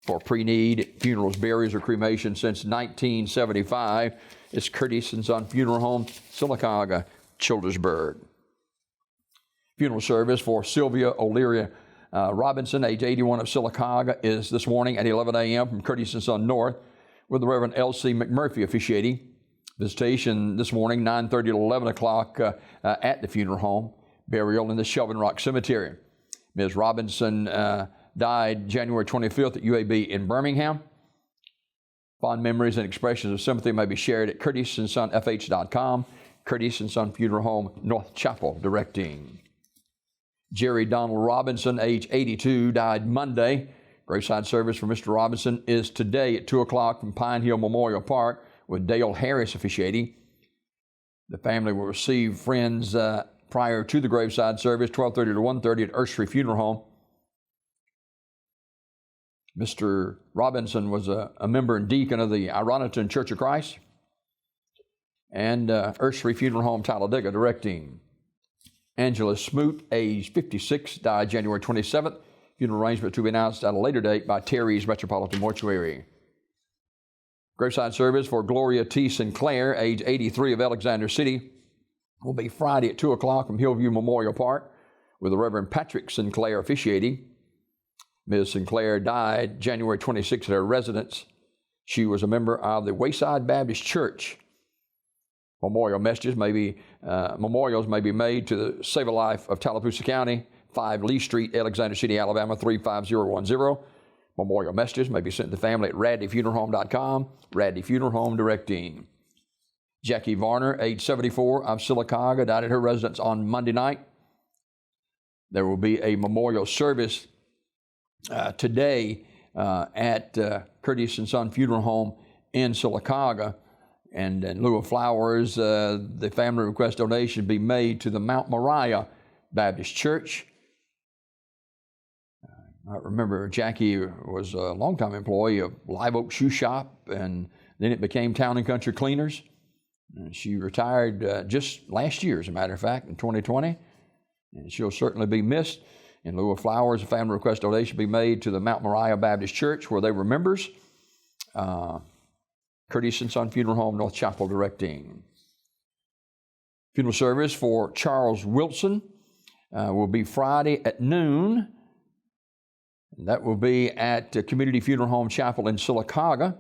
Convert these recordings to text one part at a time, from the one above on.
for pre-need funerals, burials, or cremation since 1975. It's Curtis & Son Funeral Home, Sylacauga, Childersburg. Funeral service for Sylvia O'Leary Robinson, age 81 of Sylacauga, is this morning at 11 a.m. from Curtis & Son North, with the Reverend L.C. McMurphy officiating. Visitation this morning, 9:30 to 11 o'clock at the funeral home. Burial in the Shelvin Rock Cemetery. Ms. Robinson died January 25th at UAB in Birmingham. Fond memories and expressions of sympathy may be shared at curtisonfh.com. Curtis & Son Funeral Home, North Chapel, directing. Jerry Donald Robinson, age 82, died Monday. Graveside service for Mr. Robinson is today at 2 o'clock from Pine Hill Memorial Park, with Dale Harris officiating. The family will receive friends prior to the graveside service, 12:30 to 1:30 at Ursery Funeral Home. Mr. Robinson was a member and deacon of the Ironton Church of Christ. And Ursery Funeral Home, Talladega, directing. Angela Smoot, age 56, died January 27th. Funeral arrangement to be announced at a later date by Terry's Metropolitan Mortuary. Graveside service for Gloria T. Sinclair, age 83 of Alexander City, will be Friday at 2 o'clock from Hillview Memorial Park, with the Reverend Patrick Sinclair officiating. Ms. Sinclair died January 26th at her residence. She was a member of the Wayside Baptist Church. Memorials may be made to the Save a Life of Tallapoosa County, 5 Lee Street, Alexander City, Alabama, 35010. Memorial messages may be sent to the family at radleyfuneralhome.com. Radley Funeral Home, directing. Jackie Varner, age 74 of Sylacauga, died at her residence on Monday night. There will be a memorial service today at Curtis & Son Funeral Home in Sylacauga. And in lieu of flowers, the family request donation be made to the Mount Moriah Baptist Church. I remember Jackie was a longtime employee of Live Oak Shoe Shop, and then it became Town and Country Cleaners. And she retired just last year, as a matter of fact, in 2020. And she'll certainly be missed. In lieu of flowers, a family request donation be made to the Mount Moriah Baptist Church, where they were members. Curtis & Son Funeral Home, North Chapel, directing. Funeral service for Charles Wilson will be Friday at noon. And that will be at Community Funeral Home Chapel in Sylacauga.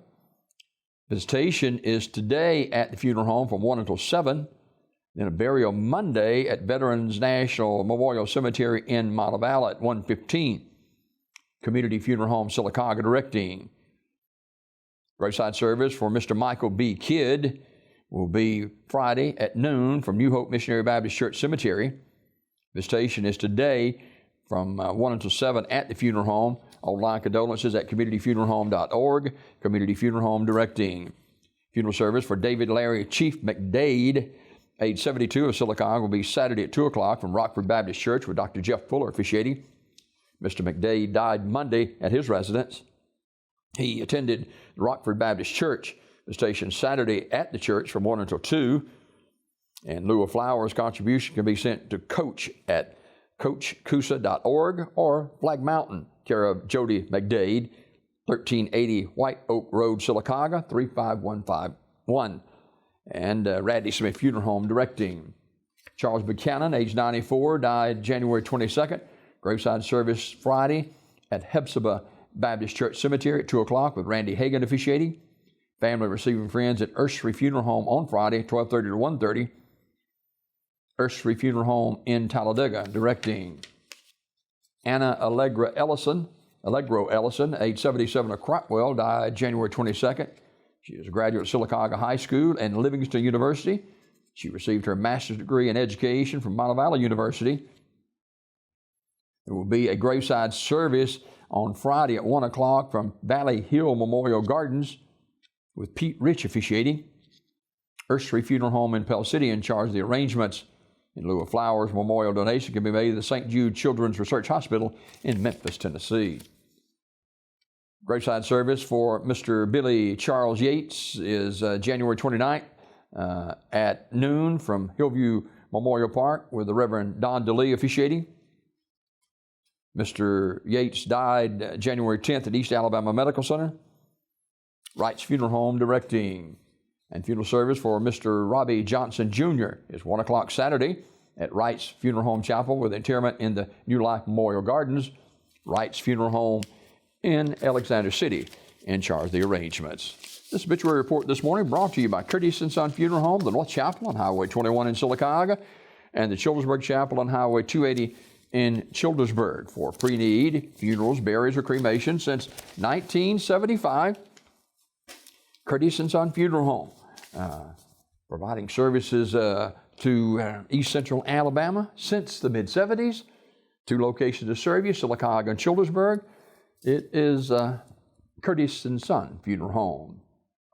Visitation is today at the funeral home from 1 until 7. Then a burial Monday at Veterans National Memorial Cemetery in Montevallo at 1:15. Community Funeral Home, Sylacauga, directing. Graveside service for Mr. Michael B. Kidd will be Friday at noon from New Hope Missionary Baptist Church Cemetery. Visitation is today from 1 until 7 at the funeral home. Online condolences at communityfuneralhome.org. Community Funeral Home, directing. Funeral service for David Larry Chief McDade, age 72 of Sylacauga, will be Saturday at 2 o'clock from Rockford Baptist Church, with Dr. Jeff Fuller officiating. Mr. McDade died Monday at his residence. He attended the Rockford Baptist Church. Visitation Saturday at the church from 1 until 2. In lieu of flowers, contribution can be sent to Coach at coachcusa.org or Flag Mountain, care of Jody McDade, 1380 White Oak Road, Sylacauga, 35151. And Radley Smith Funeral Home, directing. Charles Buchanan, age 94, died January 22nd. Graveside service Friday at Hephzibah Baptist Church Cemetery at 2 o'clock with Randy Hagan officiating. Family receiving friends at Ursery Funeral Home on Friday, 12:30 to 1:30. Ursery Funeral Home in Talladega, directing. Anna Allegro Ellison, age 77 of Crotwell, died January 22nd. She is a graduate of Sylacauga High School and Livingston University. She received her master's degree in education from Montevallo University. There will be a graveside service on Friday at 1 o'clock from Valley Hill Memorial Gardens with Pete Rich officiating. Ursery Funeral Home in Pell City in charge of the arrangements. In lieu of flowers, memorial donation can be made to the St. Jude Children's Research Hospital in Memphis, Tennessee. Graveside service for Mr. Billy Charles Yates is January 29th at noon from Hillview Memorial Park with the Reverend Don DeLee officiating. Mr. Yates died January 10th at East Alabama Medical Center. Wright's Funeral Home directing. And funeral service for Mr. Robbie Johnson Jr. is 1 o'clock Saturday at Wright's Funeral Home Chapel with interment in the New Life Memorial Gardens. Wright's Funeral Home in Alexander City in charge of the arrangements. This obituary report this morning brought to you by Curtis & Son Funeral Home, the North Chapel on Highway 21 in Sylacauga, and the Childersburg Chapel on Highway 280 in Childersburg for pre-need funerals, burials, or cremation since 1975. Curtis & Son Funeral Home, providing services to East Central Alabama since the mid-'70s. 2 locations to serve you, Sylacauga and Childersburg. It is Curtis & Son Funeral Home.